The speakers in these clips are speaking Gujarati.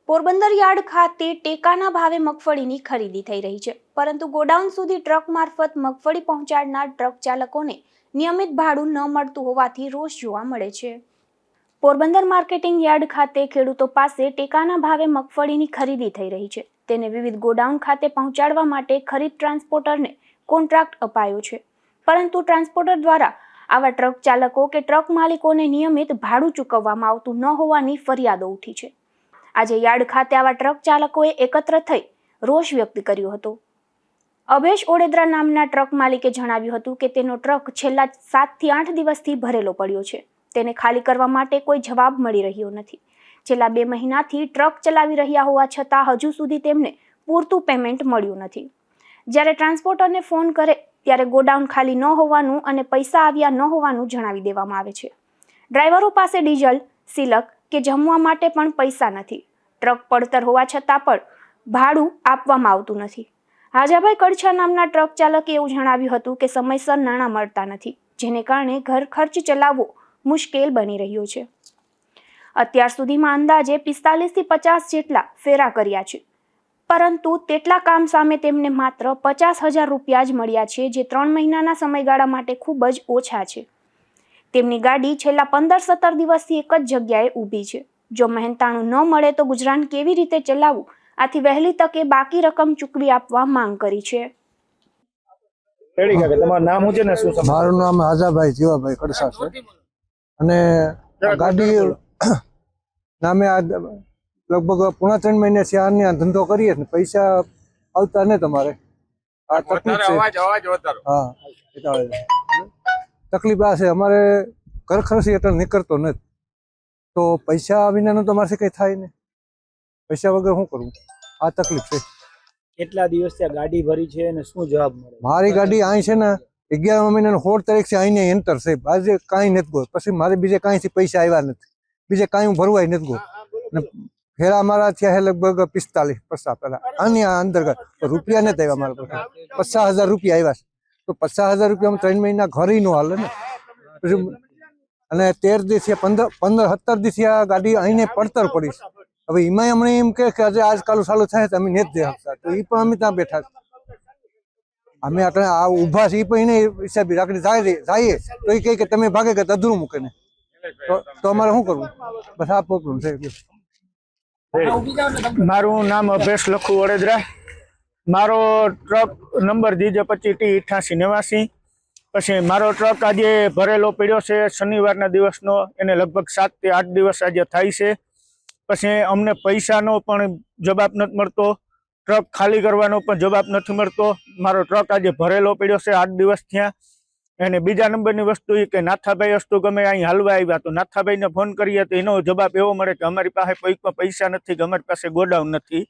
પોરબંદર યાર્ડ ખાતે ટેકાના ભાવે મગફળીની ખરીદી થઈ રહી છે, પરંતુ ગોડાઉન સુધી ટ્રક મારફત મગફળી પહોંચાડનાર ટ્રક ચાલકોને નિયમિત ભાડું ન મળતું હોવાથી રોષ જોવા મળે છે। પોરબંદર માર્કેટિંગ યાર્ડ ખાતે ખેડૂતો પાસે ટેકાના ભાવે મગફળીની ખરીદી થઈ રહી છે, તેને વિવિધ ગોડાઉન ખાતે પહોંચાડવા માટે ખરીદ ટ્રાન્સપોર્ટરને કોન્ટ્રાક્ટ અપાયો છે, પરંતુ ટ્રાન્સપોર્ટર દ્વારા આવા ટ્રક ચાલકો કે ટ્રક માલિકોને નિયમિત ભાડું ચૂકવવામાં આવતું ન હોવાની ફરિયાદો ઉઠી છે। આજે યાર્ડ ખાતે આવા ટ્રક ચાલકોએ એકત્ર થઈ રોષ વ્યક્ત કર્યો હતો। અભેશ ઓડેદરા નામના ટ્રક માલિકે જણાવ્યું હતું કે તેનો ટ્રક છેલ્લા 7 થી 8 દિવસથી ભરેલો પડ્યો છે, તેને ખાલી કરવા માટે કોઈ જવાબ મળી રહ્યો નથી। છેલ્લા 2 મહિનાથી ટ્રક ચલાવી રહ્યા હોવા છતાં હજુ સુધી તેમને પૂરતું પેમેન્ટ મળ્યું નથી। જ્યારે ટ્રાન્સપોર્ટરને ફોન કરે ત્યારે ગોડાઉન ખાલી ન હોવાનું અને પૈસા આવ્યા ન હોવાનું જણાવી દેવામાં આવે છે। ડ્રાઈવરો પાસે ડીઝલ, સિલક કે જમવા માટે પણ પૈસા નથી। ટ્રક પડતર હોવા છતાં પણ ભાડું આપવામાં આવતું નથી। હાજાભાઈ કડછા નામના ટ્રક ચાલકે એવું જણાવ્યું હતું કે સમયસર નાણાં મળતા નથી, જેને કારણે ઘર ખર્ચ ચલાવવો મુશ્કેલ બની રહ્યો છે। અત્યાર સુધીમાં અંદાજે 45 થી 50 જેટલા ફેરા કર્યા છે, પરંતુ તેટલા કામ સામે તેમને માત્ર 50,000 રૂપિયા જ મળ્યા છે, જે 3 મહિનાના સમયગાળા માટે ખૂબ જ ઓછા છે। તેમની ગાડી છેલ્લા 15-17 દિવસથી એક જ જગ્યાએ ઊભી છે। જો મહેનતાણું ન મળે તો ગુજરાન કેવી રીતે ચલાવવું, આથી વહેલી તકે બાકી રકમ ચૂકવી આપવા માંગ કરી છે। મારું નામ હાજાભાઈ જીવાભાઈ કડસા છે અને ગાડી નામે લગભગ 3.5 મહિનાથી આની ધંધો કરીએ ને પૈસા આવતા ને તમારે આ તકલીફ છે। હા તકલીફ આ છે, અમારે ઘર ખર્ચ એટલે નીકળતો નથી, તો પૈસા વિનાનું તો મારે કઈ થાય ને, પૈસા વગર શું કરવું, આ તકલીફ છે। કેટલા દિવસથી આ ગાડી ભરી છે અને શું જવાબ મળે? મારી ગાડી અહીં છે ને 11મા મહિનાની 16 તારીખથી અહીં એન્ટર છે, આજે કાંઈ નથી ગયો, પછી મારે બીજે કાંઈથી પૈસા આવ્યા નથી, બીજે કાંઈ હું ભરવાય નથી ગયો અને ફેરા મારા થયા છે લગભગ 45-50 પેલા આની અંતર્ગત રૂપિયા નથી આવ્યા મારા પાસે। 50,000 રૂપિયા આવ્યા છે, તો 50,000 રૂપિયા 3 મહિના ઘરે ન હાલે ને। પછી અને 13 દિવસે 15-17 દિવસે આ ગાડી અહીંને પડતર પડી છે। હવે એમાં અમને એમ કે આજે આજકાલ ચાલુ થાય તો અમે નથી દે શકતા, તો એ પણ અમે ત્યાં બેઠા અમે આ ઊભા છે, એ પણ એને હિસાબે રાખડી જઈએ તો એ કહે કે તમે ભાગે કે અધૂરું મૂકે ને, તો અમારે શું કરવું? બસ આ પ્રોબ્લેમ છે। મારું નામ અભેશ લખુ વડોદરા, મારો ટ્રક નંબર DJ25T8889। પછી મારો ટ્રક આજે ભરેલો પડ્યો છે શનિવારના દિવસનો, એને લગભગ 7 થી 8 દિવસ આજે થાય છે। પછી અમને પૈસાનો પણ જવાબ નથી મળતો, ટ્રક ખાલી કરવાનો પણ જવાબ નથી મળતો। મારો ટ્રક આજે ભરેલો પડ્યો છે 8 દિવસ થયા। અને બીજા નંબરની વસ્તુ એ કે નાથાભાઈ વસ્તુ ગમે અહીં હાલવા આવ્યા તો નાથાભાઈને ફોન કરીએ તો એનો જવાબ એવો મળે કે અમારી પાસે પૈસા નથી, કે અમારી પાસે ગોડાઉન નથી।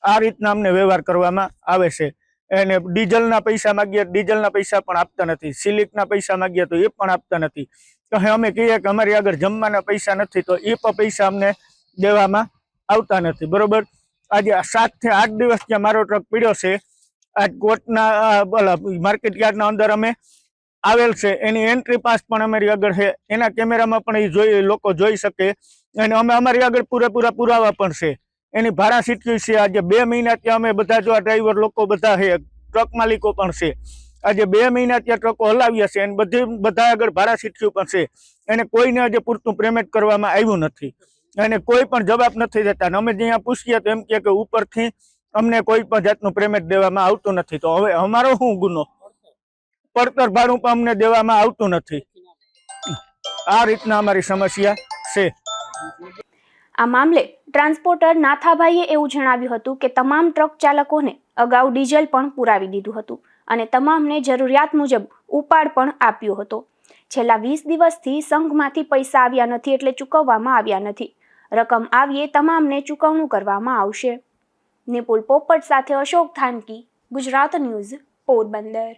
આ રીતના અમને વ્યવહાર કરવામાં આવે છે। અને ડીઝલના પૈસા માગીએ, ડીઝલના પૈસા પણ આપતા નથી, સિલિકના પૈસા માગીએ તો એ પણ આપતા નથી। તો અમે કહીએ કે અમારી આગળ જમવાના પૈસા નથી, તો એ પણ પૈસા અમને દેવામાં આવતા નથી, બરોબર। આજે 7 થી 8 દિવસ ત્યાં મારો ટ્રક પડ્યો છે। આ કોર્ટના માર્કેટ યાર્ડના અંદર અમે આવેલ છે, એની એન્ટ્રી પાસ પણ અમારી આગળ છે, એના કેમેરામાં પણ એ લોકો જોઈ શકે, અને અમે અમારી આગળ પૂરેપૂરા પુરાવા પણ છે। એની ભાડા સીટકી છે, આજે 2 મહિના ત્યાં અમે બધા જો ડ્રાઈવર લોકો બધા છે, ટ્રક માલિકો પણ છે, આજે 2 મહિના ત્યાં ટ્રકો હલાવ્યા છે, અને બધા આગળ ભાડા સીટક્યું પણ છે। એને કોઈને આજે પૂરતું પેમેન્ટ કરવામાં આવ્યું નથી, અને કોઈ પણ જવાબ નથી દેતા। અમે જ્યાં પૂછીએ તો એમ કે ઉપરથી અમને કોઈ પણ જાતનું પેમેન્ટ દેવામાં આવતું નથી। તો હવે અમારો શું ગુનો? પડતર ભાડું પણ અમને દેવામાં આવતું નથી। આ રીતના અમારી સમસ્યા છે। આ મામલે ટ્રાન્સપોર્ટર નાથાભાઈએ એવું જણાવ્યું હતું કે તમામ ટ્રક ચાલકોને અગાઉ ડીઝલ પણ પુરાવી દીધું હતું અને તમામને જરૂરિયાત મુજબ ઉપાડ પણ આપ્યો હતો। છેલ્લા 20 દિવસથી સંઘમાંથી પૈસા આવ્યા નથી, એટલે ચૂકવવામાં આવ્યા નથી। રકમ આવીએ તમામને ચૂકવણું કરવામાં આવશે। નિપુલ પોપટ સાથે અશોક થાનકી, ગુજરાત ન્યૂઝ, પોરબંદર।